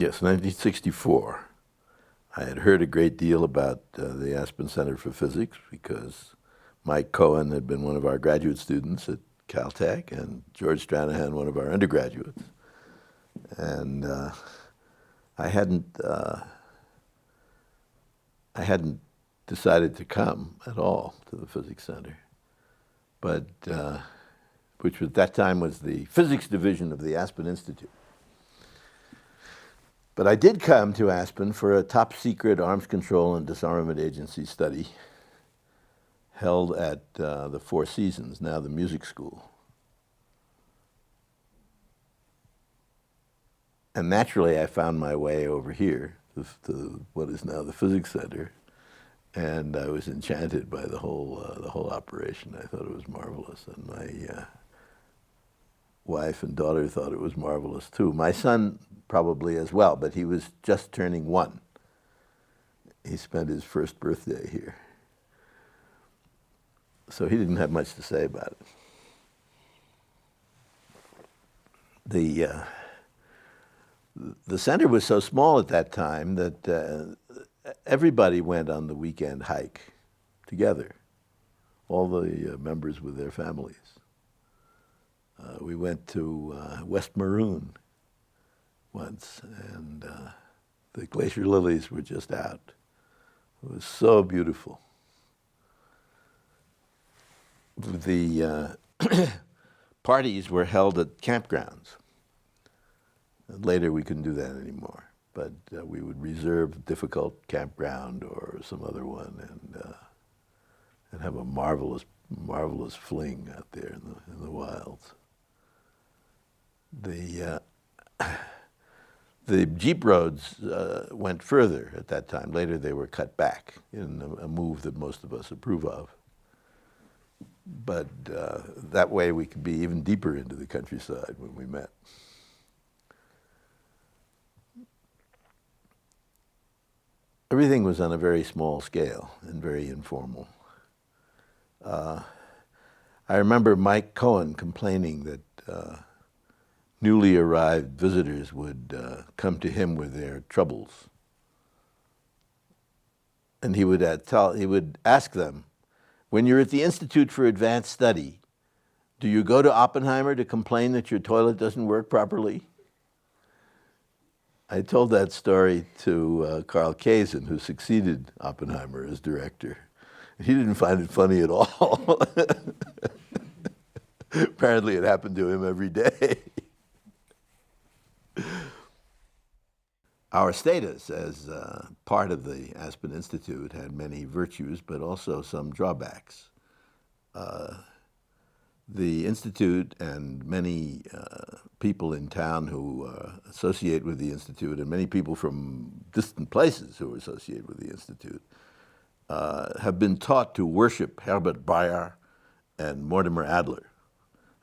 Yes, 1964. I had heard a great deal about the Aspen Center for Physics because Mike Cohen had been one of our graduate students at Caltech and George Stranahan one of our undergraduates. And I hadn't uh, I hadn't decided to come at all to the Physics Center, but which at that time was the physics division of the Aspen Institute. But I did come to Aspen for a top secret arms control and disarmament agency study held at the Four Seasons, now the music school. And naturally, I found my way over here to what is now the Physics Center, and I was enchanted by the whole operation. I thought it was marvelous, and my wife and daughter thought it was marvelous too. My son probably as well, but he was just turning 1. He spent his first birthday here, so he didn't have much to say about it. The center was so small at that time that everybody went on the weekend hike together, all the members with their families. We went to West Maroon once, and the glacier lilies were just out. It was so beautiful. The parties were held at campgrounds. Later, we couldn't do that anymore, but we would reserve a difficult campground or some other one and have a marvelous fling out there in the wilds. The jeep roads went further at that time. Later, they were cut back in a move that most of us approve of. But that way, we could be even deeper into the countryside when we met. Everything was on a very small scale and very informal. I remember Mike Cohen complaining that newly arrived visitors would come to him with their troubles. And he would ask them, when you're at the Institute for Advanced Study, do you go to Oppenheimer to complain that your toilet doesn't work properly? I told that story to Carl Kazin, who succeeded Oppenheimer as director. He didn't find it funny at all. Apparently it happened to him every day. Our status as part of the Aspen Institute had many virtues, but also some drawbacks. The Institute and many people in town who associate with the Institute, and many people from distant places who associate with the Institute, have been taught to worship Herbert Bayer and Mortimer Adler.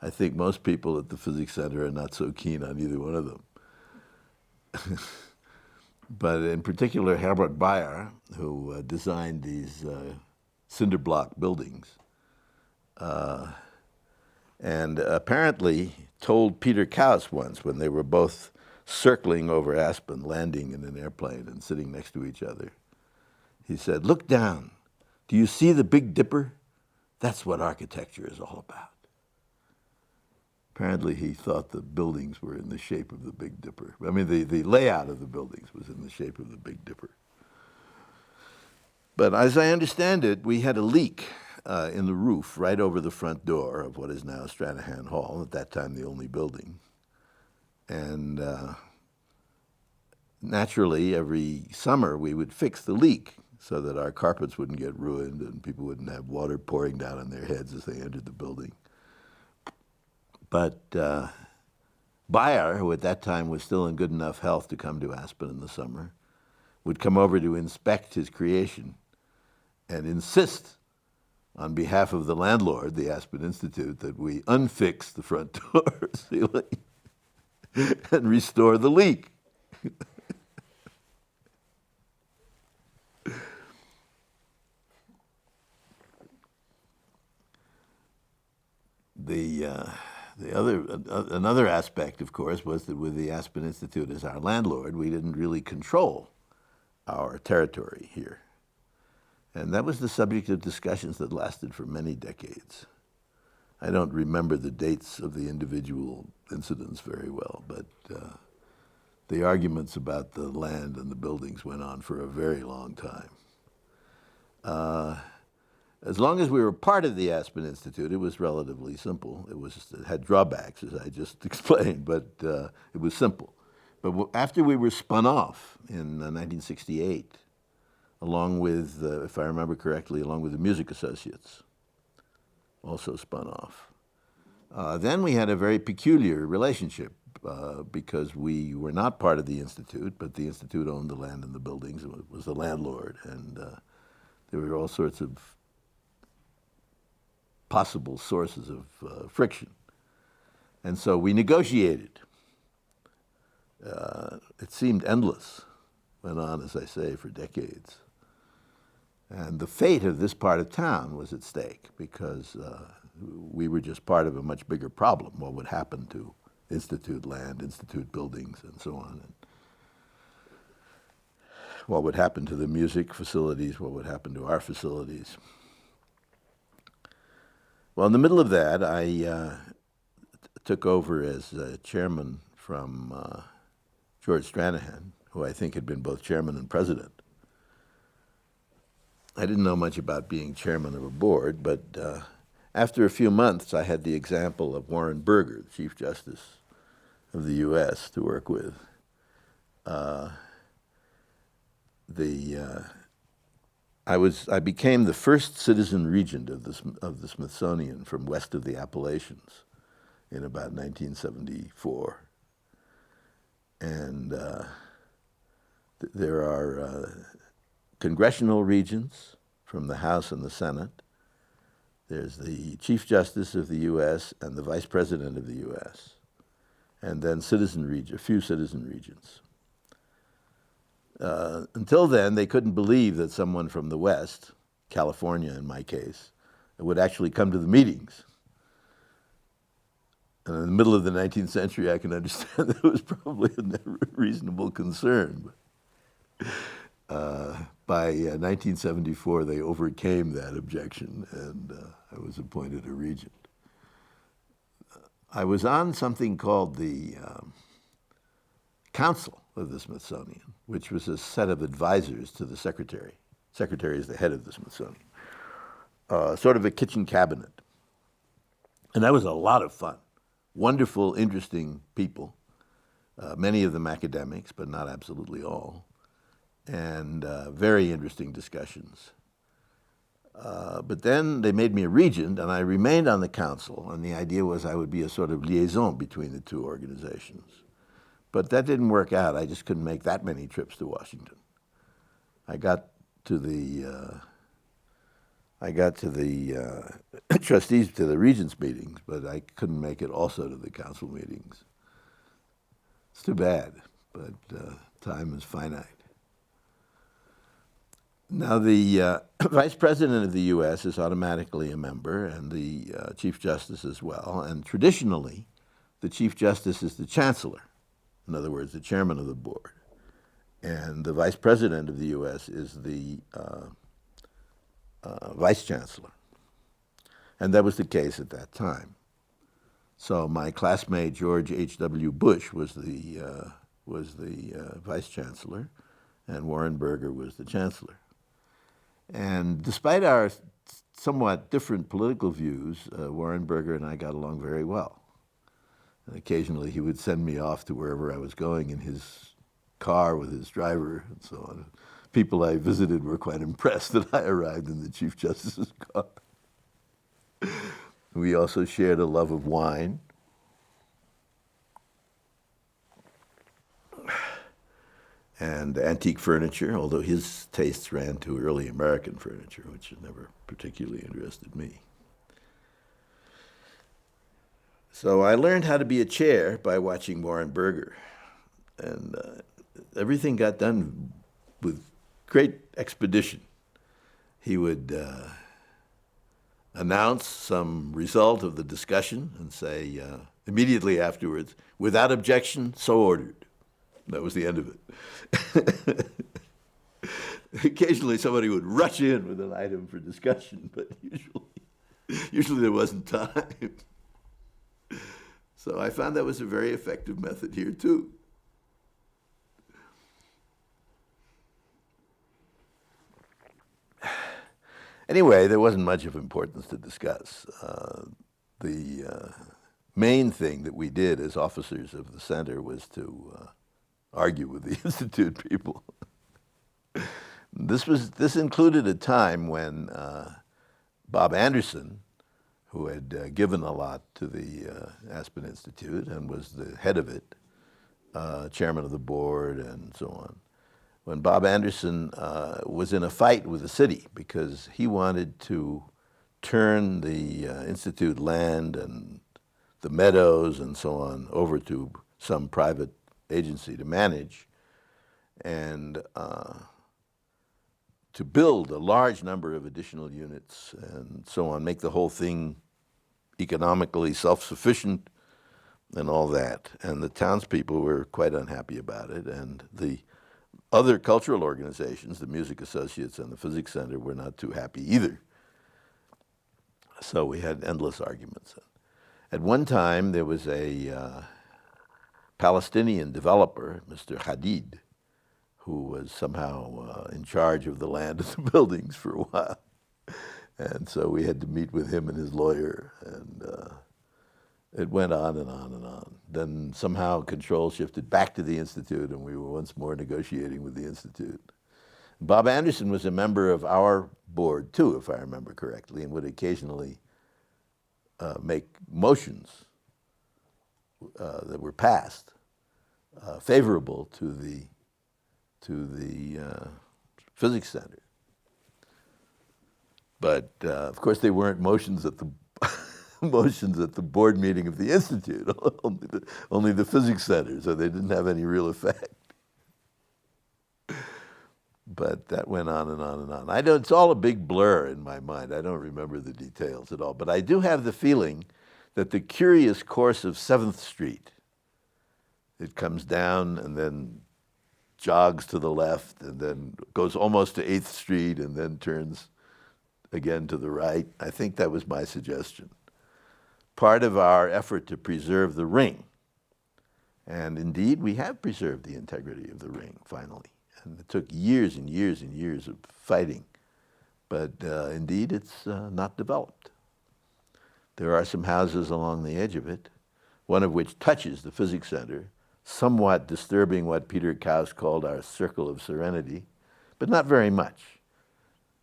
I think most people at the Physics Center are not so keen on either one of them. But in particular, Herbert Bayer, who designed these cinder block buildings, and apparently told Peter Kaus once when they were both circling over Aspen, landing in an airplane and sitting next to each other. He said, "Look down. Do you see the Big Dipper? That's what architecture is all about." Apparently he thought the buildings were in the shape of the Big Dipper. I mean, the layout of the buildings was in the shape of the Big Dipper. But as I understand it, we had a leak in the roof right over the front door of what is now Stranahan Hall, at that time the only building. And naturally, every summer we would fix the leak so that our carpets wouldn't get ruined and people wouldn't have water pouring down on their heads as they entered the building. But Bayer, who at that time was still in good enough health to come to Aspen in the summer, would come over to inspect his creation and insist on behalf of the landlord, the Aspen Institute, that we unfix the front door ceiling and restore the leak. Another aspect, of course, was that with the Aspen Institute as our landlord, we didn't really control our territory here. And that was the subject of discussions that lasted for many decades. I don't remember the dates of the individual incidents very well, but the arguments about the land and the buildings went on for a very long time. As long as we were part of the Aspen Institute, it was relatively simple. It had drawbacks, as I just explained, but it was simple. But after we were spun off in 1968, along with, if I remember correctly, along with the Music Associates, also spun off, then we had a very peculiar relationship because we were not part of the Institute, but the Institute owned the land and the buildings, and was the landlord, and there were all sorts of possible sources of friction. And so we negotiated. It seemed endless, went on, as I say, for decades. And the fate of this part of town was at stake because we were just part of a much bigger problem. What would happen to Institute land, Institute buildings, and so on? And what would happen to the music facilities? What would happen to our facilities? Well, in the middle of that, I took over as chairman from George Stranahan, who I think had been both chairman and president. I didn't know much about being chairman of a board, but after a few months, I had the example of Warren Burger, the Chief Justice of the U.S., to work with. I became the first citizen regent of the Smithsonian from west of the Appalachians in about 1974. And there are congressional regents from the House and the Senate. There's the Chief Justice of the U.S. and the Vice President of the U.S. And then a few citizen regents. Until then, they couldn't believe that someone from the West, California in my case, would actually come to the meetings. And in the middle of the 19th century, I can understand that it was probably a reasonable concern. By 1974, they overcame that objection, and I was appointed a regent. I was on something called the Council of the Smithsonian, which was a set of advisors to the secretary. Secretary is the head of the Smithsonian. Sort of a kitchen cabinet. And that was a lot of fun. Wonderful, interesting people, many of them academics, but not absolutely all, and very interesting discussions. But then they made me a regent, and I remained on the council, and the idea was I would be a sort of liaison between the two organizations. But that didn't work out. I just couldn't make that many trips to Washington. I got to the trustees, to the regents' meetings, but I couldn't make it also to the council meetings. It's too bad, but time is finite. Now, the Vice President of the U.S. is automatically a member, and the Chief Justice as well. And traditionally, the Chief Justice is the Chancellor, in other words, the Chairman of the Board. And the Vice President of the U.S. is the Vice Chancellor. And that was the case at that time. So my classmate, George H.W. Bush, was the Vice Chancellor, and Warren Burger was the Chancellor. And despite our somewhat different political views, Warren Burger and I got along very well. And occasionally he would send me off to wherever I was going in his car with his driver and so on. People I visited were quite impressed that I arrived in the Chief Justice's car. We also shared a love of wine. And antique furniture, although his tastes ran to early American furniture, which never particularly interested me. So I learned how to be a chair by watching Warren Burger. And everything got done with great expedition. He would announce some result of the discussion and say immediately afterwards, without objection, so ordered. That was the end of it. Occasionally somebody would rush in with an item for discussion, but usually there wasn't time. So I found that was a very effective method here too. Anyway, there wasn't much of importance to discuss. The main thing that we did as officers of the center was to argue with the Institute people. This included a time when Bob Anderson, who had given a lot to the Aspen Institute and was the head of it, chairman of the board and so on, when Bob Anderson was in a fight with the city because he wanted to turn the Institute land and the meadows and so on over to some private agency to manage, and to build a large number of additional units and so on, make the whole thing economically self-sufficient and all that. And the townspeople were quite unhappy about it, and the other cultural organizations, the Music Associates and the Physics Center, were not too happy either. So we had endless arguments. At one time, there was a Palestinian developer, Mr. Hadid, who was somehow in charge of the land and the buildings for a while. And so we had to meet with him and his lawyer, and it went on and on and on. Then somehow control shifted back to the Institute, and we were once more negotiating with the Institute. Bob Anderson was a member of our board too, if I remember correctly, and would occasionally make motions that were passed favorable to the Physics Center. But of course, they weren't motions at the motions at the board meeting of the Institute, only the Physics Center, so they didn't have any real effect. But that went on and on and on. It's all a big blur in my mind. I don't remember the details at all. But I do have the feeling that the curious course of 7th Street, it comes down and then jogs to the left and then goes almost to 8th Street and then turns again to the right. I think that was my suggestion. Part of our effort to preserve the ring. And indeed, we have preserved the integrity of the ring, finally. And it took years and years and years of fighting. But indeed, it's not developed. There are some houses along the edge of it, one of which touches the Physics Center, somewhat disturbing what Peter Kaus called our circle of serenity, but not very much.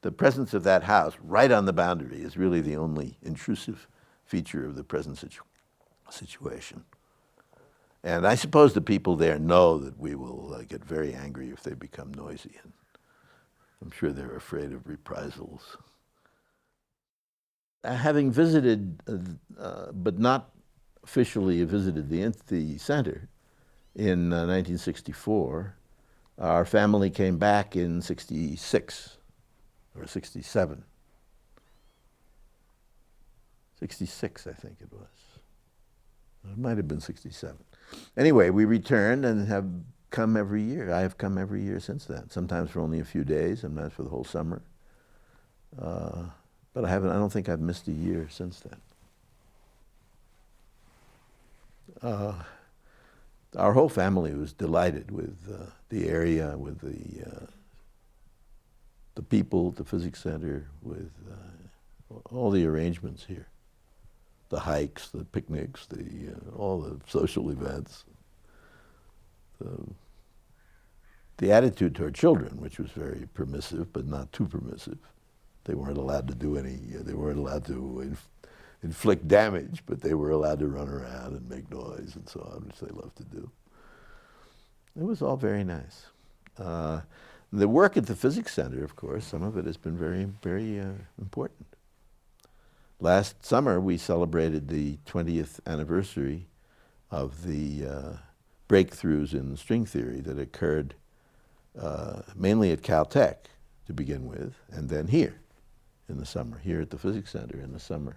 The presence of that house right on the boundary is really the only intrusive feature of the present situation. And I suppose the people there know that we will get very angry if they become noisy, and I'm sure they're afraid of reprisals. Having visited, but not officially visited the center in 1964, our family came back in 66 or 67. 66, I think it was. It might have been 67. Anyway, we returned and have come every year. I have come every year since then, sometimes for only a few days, sometimes for the whole summer. But I don't think I've missed a year since then. Our whole family was delighted with the area, with the people, the Physics Center, with all the arrangements here. The hikes, the picnics, all the social events. The attitude toward children, which was very permissive, but not too permissive. They weren't allowed to do they weren't allowed to inflict damage, but they were allowed to run around and make noise and so on, which they loved to do. It was all very nice. The work at the Physics Center, of course, some of it has been very, very important. Last summer, we celebrated the 20th anniversary of the breakthroughs in string theory that occurred mainly at Caltech to begin with, and then here in the summer, here at the Physics Center in the summer.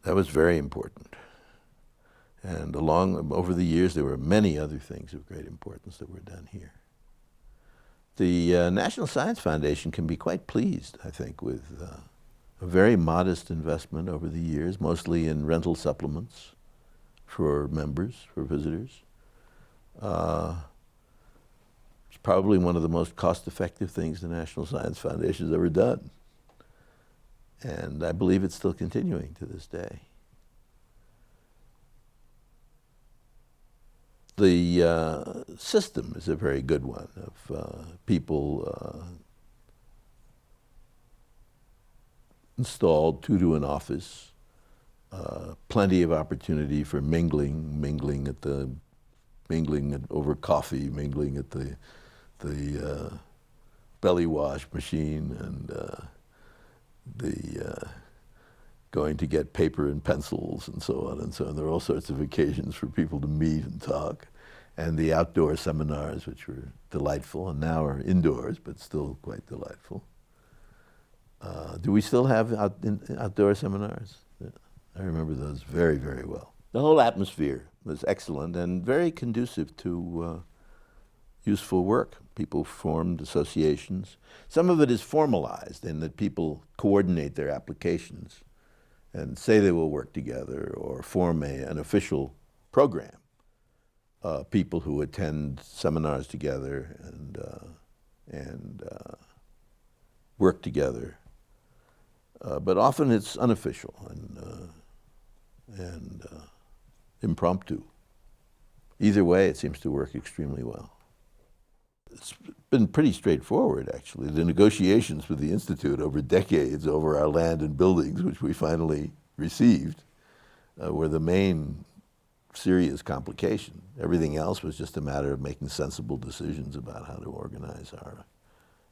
That was very important. And over the years, there were many other things of great importance that were done here. The National Science Foundation can be quite pleased, I think, with a very modest investment over the years, mostly in rental supplements for members, for visitors. It's probably one of the most cost-effective things the National Science Foundation has ever done. And I believe it's still continuing to this day. The system is a very good one of people installed, 2 to an office, plenty of opportunity for mingling over coffee, mingling at the belly wash machine, and going to get paper and pencils and so on and so on. There are all sorts of occasions for people to meet and talk. And the outdoor seminars, which were delightful, and now are indoors, but still quite delightful. Do we still have outdoor seminars? Yeah. I remember those very, very well. The whole atmosphere was excellent and very conducive to useful work. People formed associations. Some of it is formalized in that people coordinate their applications and say they will work together or form an official program. People who attend seminars together and work together. But often it's unofficial and impromptu. Either way, it seems to work extremely well. It's been pretty straightforward, actually. The negotiations with the Institute over decades over our land and buildings, which we finally received, were the main serious complication. Everything else was just a matter of making sensible decisions about how to organize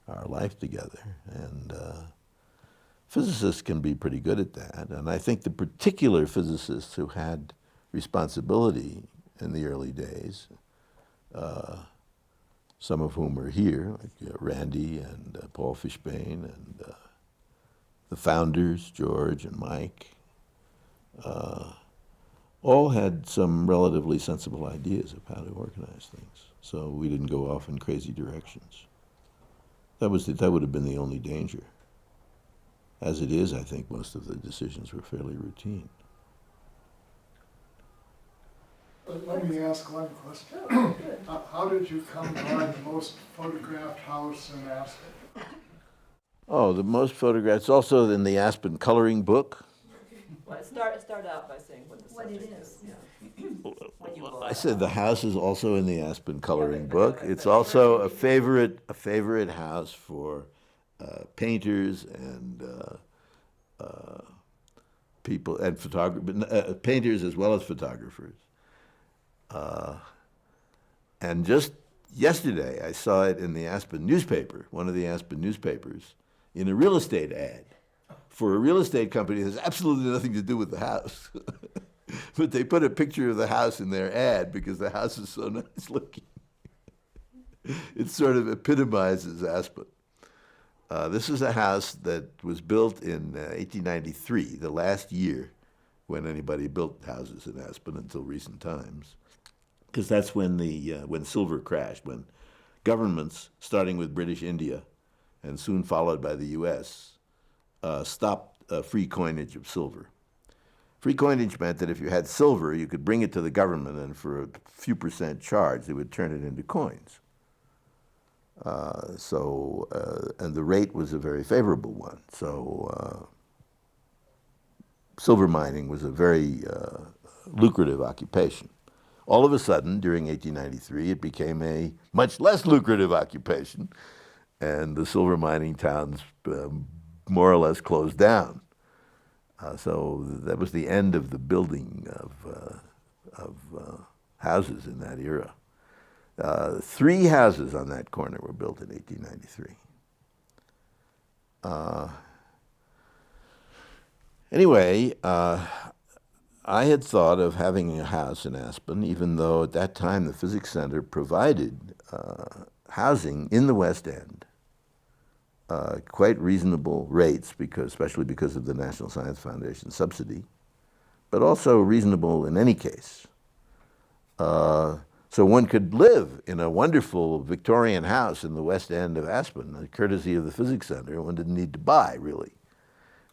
our life together. And physicists can be pretty good at that. And I think the particular physicists who had responsibility in the early days, some of whom are here, like Randy and Paul Fishbane, and the founders, George and Mike, all had some relatively sensible ideas of how to organize things. So we didn't go off in crazy directions. That would have been the only danger. As it is, I think most of the decisions were fairly routine. Let me ask one question. How did you come by the most photographed house in Aspen? Oh, the most photographed. It's also in the Aspen coloring book. Well, start out by saying what the subject is. I said the house is also in the Aspen coloring book. It's also a favorite house for painters and people and photographers, painters as well as photographers. And just yesterday, I saw it in the Aspen newspaper, one of the Aspen newspapers, in a real estate ad for a real estate company that has absolutely nothing to do with the house. But they put a picture of the house in their ad because the house is so nice looking. It sort of epitomizes Aspen. This is a house that was built in 1893, the last year when anybody built houses in Aspen until recent times. Because that's when when silver crashed, when governments, starting with British India and soon followed by the U.S., stopped free coinage of silver. Free coinage meant that if you had silver, you could bring it to the government, and for a few percent charge, they would turn it into coins. And the rate was a very favorable one. So silver mining was a very lucrative occupation. All of a sudden, during 1893, it became a much less lucrative occupation, and the silver mining towns more or less closed down. So that was the end of the building of houses in that era. 3 houses on that corner were built in 1893. Anyway, I had thought of having a house in Aspen, even though at that time the Physics Center provided housing in the West End, quite reasonable rates, especially because of the National Science Foundation subsidy, but also reasonable in any case. So one could live in a wonderful Victorian house in the West End of Aspen, courtesy of the Physics Center. One didn't need to buy, really.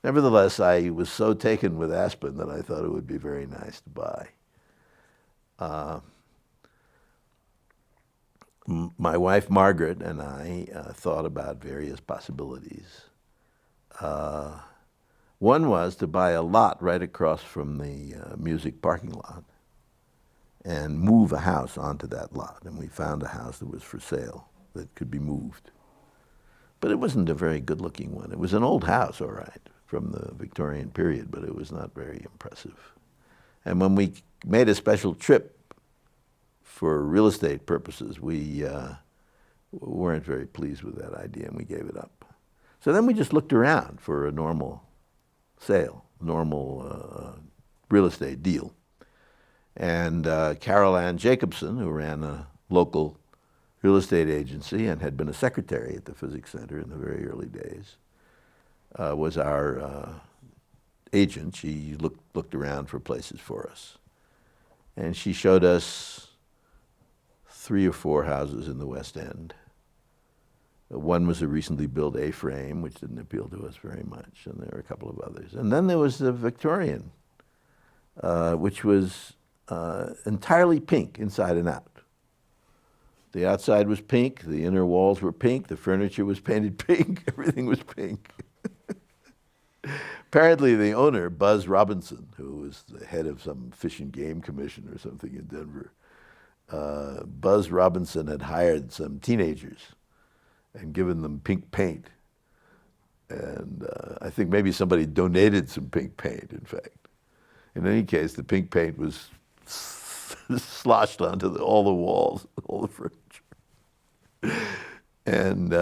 Nevertheless, I was so taken with Aspen that I thought it would be very nice to buy. My wife Margaret and I thought about various possibilities. One was to buy a lot right across from the music parking lot and move a house onto that lot. And we found a house that was for sale that could be moved. But it wasn't a very good-looking one. It was an old house, all right, from the Victorian period, but it was not very impressive. And when we made a special trip for real estate purposes, we weren't very pleased with that idea, and we gave it up. So then we just looked around for a normal sale, normal real estate deal. And Carol Ann Jacobson, who ran a local real estate agency and had been a secretary at the Physics Center in the very early days, was our agent. She looked around for places for us. And she showed us 3 or 4 houses in the West End. One was a recently built A-frame, which didn't appeal to us very much, and there were a couple of others. And then there was the Victorian, which was entirely pink inside and out. The outside was pink, the inner walls were pink, the furniture was painted pink, everything was pink. Apparently the owner, Buzz Robinson, who was the head of some Fish and Game Commission or something in Denver, Buzz Robinson had hired some teenagers and given them pink paint. And I think maybe somebody donated some pink paint, in fact. In any case, the pink paint was sloshed onto all the walls, all the furniture. And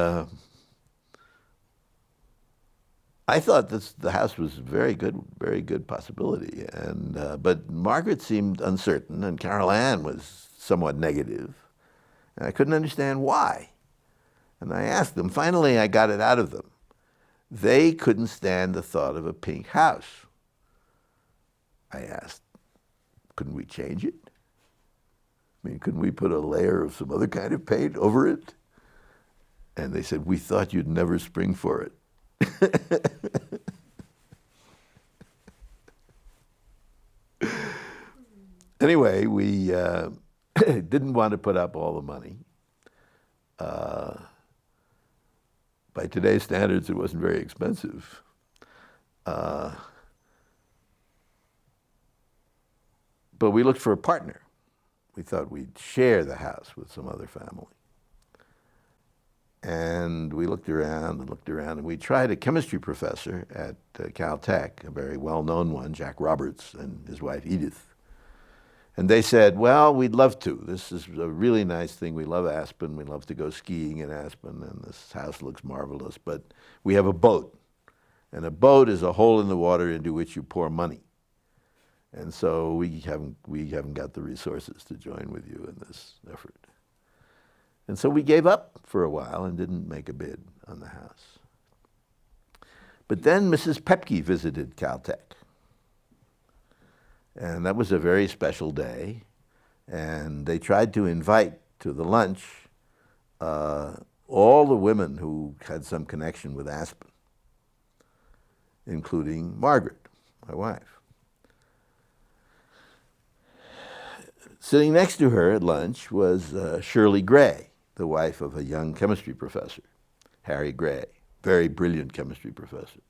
I thought the house was a very good possibility. And but Margaret seemed uncertain, and Carol Ann was somewhat negative. And I couldn't understand why. And I asked them. Finally, I got it out of them. They couldn't stand the thought of a pink house. I asked, couldn't we change it? I mean, couldn't we put a layer of some other kind of paint over it? And they said, we thought you'd never spring for it. Anyway, we didn't want to put up all the money. By today's standards, it wasn't very expensive. But we looked for a partner. We thought we'd share the house with some other family. And we looked around, and we tried a chemistry professor at Caltech, a very well-known one, Jack Roberts, and his wife Edith. And they said, well, we'd love to. This is a really nice thing. We love Aspen. We love to go skiing in Aspen, and this house looks marvelous. But we have a boat, and a boat is a hole in the water into which you pour money. And so we haven't got the resources to join with you in this effort. And so we gave up for a while and didn't make a bid on the house. But then Mrs. Pepke visited Caltech. And that was a very special day. And they tried to invite to the lunch all the women who had some connection with Aspen, including Margaret, my wife. Sitting next to her at lunch was Shirley Gray, the wife of a young chemistry professor, Harry Gray, very brilliant chemistry professor,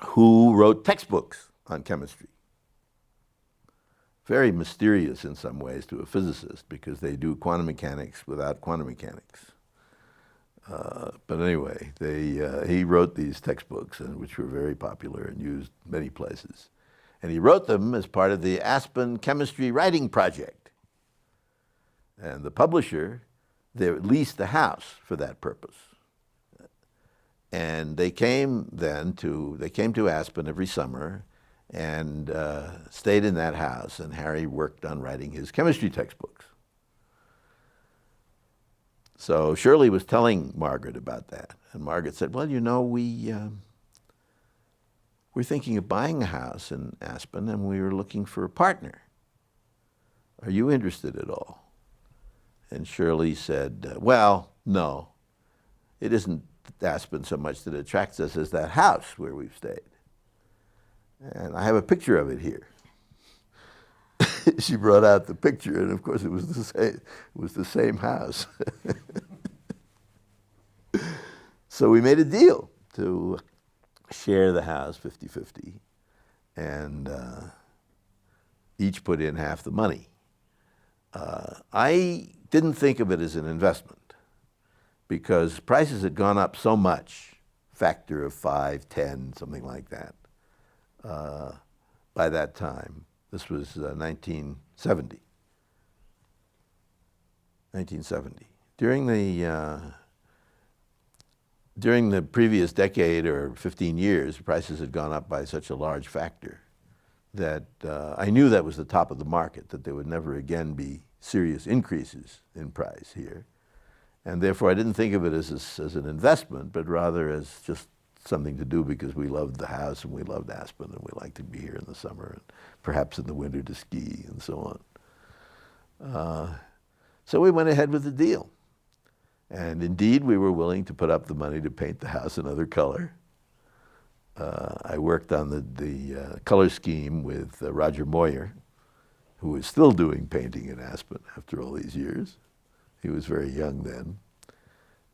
who wrote textbooks on chemistry. Very mysterious in some ways to a physicist because they do quantum mechanics without quantum mechanics. But anyway, he wrote these textbooks, which were very popular and used many places. And he wrote them as part of the Aspen Chemistry Writing Project. And the publisher, they leased the house for that purpose. And they came to Aspen every summer and stayed in that house, and Harry worked on writing his chemistry textbooks. So Shirley was telling Margaret about that, and Margaret said, well, you know, we're thinking of buying a house in Aspen, and we were looking for a partner. Are you interested at all? And Shirley said, well, no. It isn't Aspen so much that attracts us as that house where we've stayed. And I have a picture of it here. She brought out the picture, and of course it was the same house. So we made a deal to share the house 50-50, and each put in half the money. I didn't think of it as an investment because prices had gone up so much, factor of 5, 10, something like that, by that time. This was 1970. During the previous decade or 15 years, prices had gone up by such a large factor that I knew that was the top of the market, that there would never again be serious increases in price here. And therefore I didn't think of it as an investment, but rather as just something to do because we loved the house and we loved Aspen and we liked to be here in the summer and perhaps in the winter to ski and so on. So we went ahead with the deal. And indeed, we were willing to put up the money to paint the house another color. I worked on the color scheme with Roger Moyer, who is still doing painting in Aspen after all these years. He was very young then.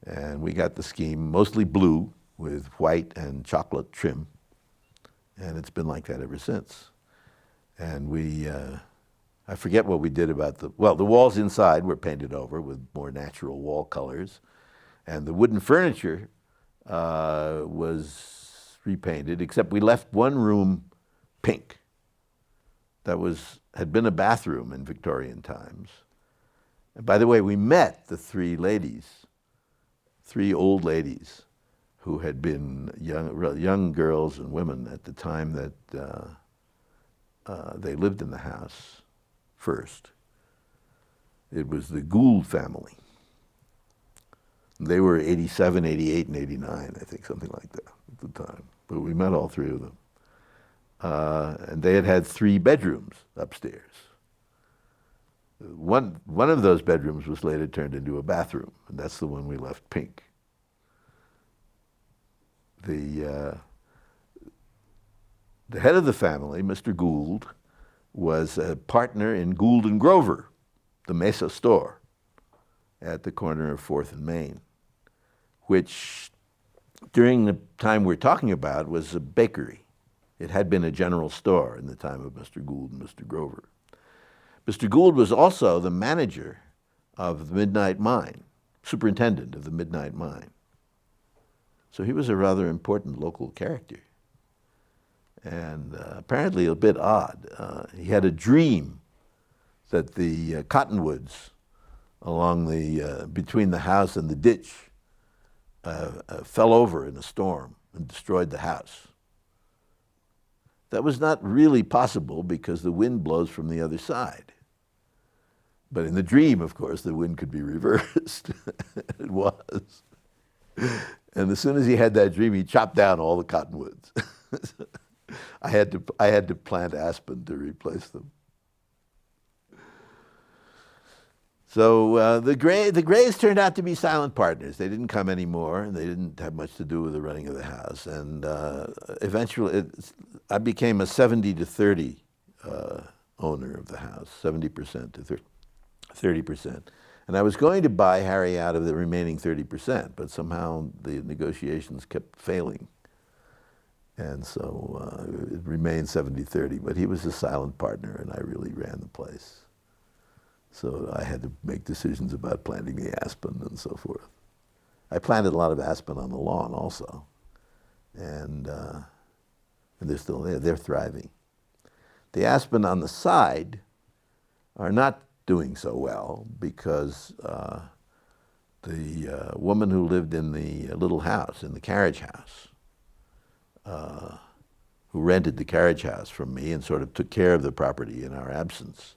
And we got the scheme mostly blue with white and chocolate trim. And it's been like that ever since. And I forget what we did about the walls inside were painted over with more natural wall colors. And the wooden furniture was repainted, except we left one room pink. That had been a bathroom in Victorian times. And by the way, we met the three old ladies who had been young girls and women at the time that they lived in the house first. It was the Gould family. They were 87, 88, and 89, I think, something like that at the time. But we met all three of them. And they had 3 bedrooms upstairs. One of those bedrooms was later turned into a bathroom, and that's the one we left pink. The head of the family, Mr. Gould, was a partner in Gould and Grover, the Mesa store at the corner of 4th and Main, which during the time we're talking about was a bakery. It had been a general store in the time of Mr. Gould and Mr. Grover. Mr. Gould was also the manager of the Midnight Mine, superintendent of the Midnight Mine. So he was a rather important local character. And apparently a bit odd. He had a dream that the cottonwoods along between the house and the ditch fell over in a storm and destroyed the house. That was not really possible because the wind blows from the other side. But in the dream, of course, the wind could be reversed. It was. And as soon as he had that dream, he chopped down all the cottonwoods. I had to plant aspen to replace them. So the Grays turned out to be silent partners. They didn't come anymore, and they didn't have much to do with the running of the house. And eventually, I became a 70-30 owner of the house, 70% to 30%. And I was going to buy Harry out of the remaining 30%, but somehow the negotiations kept failing. And so it remained 70-30, but he was a silent partner, and I really ran the place. So I had to make decisions about planting the aspen and so forth. I planted a lot of aspen on the lawn also, and they're still there. They're thriving. The aspen on the side are not doing so well because the woman who lived in the little house, in the carriage house, who rented the carriage house from me and sort of took care of the property in our absence,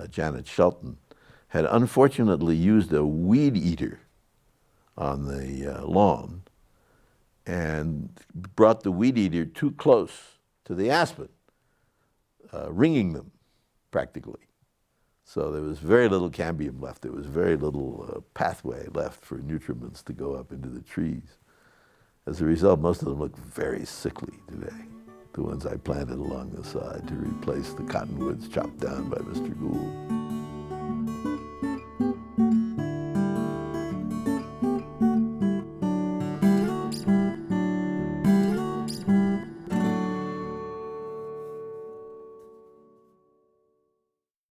Janet Shelton, had unfortunately used a weed eater on the lawn and brought the weed eater too close to the aspen, ringing them practically. So there was very little cambium left. There was very little pathway left for nutriments to go up into the trees. As a result, most of them look very sickly today, the ones I planted along the side to replace the cottonwoods chopped down by Mr. Gould.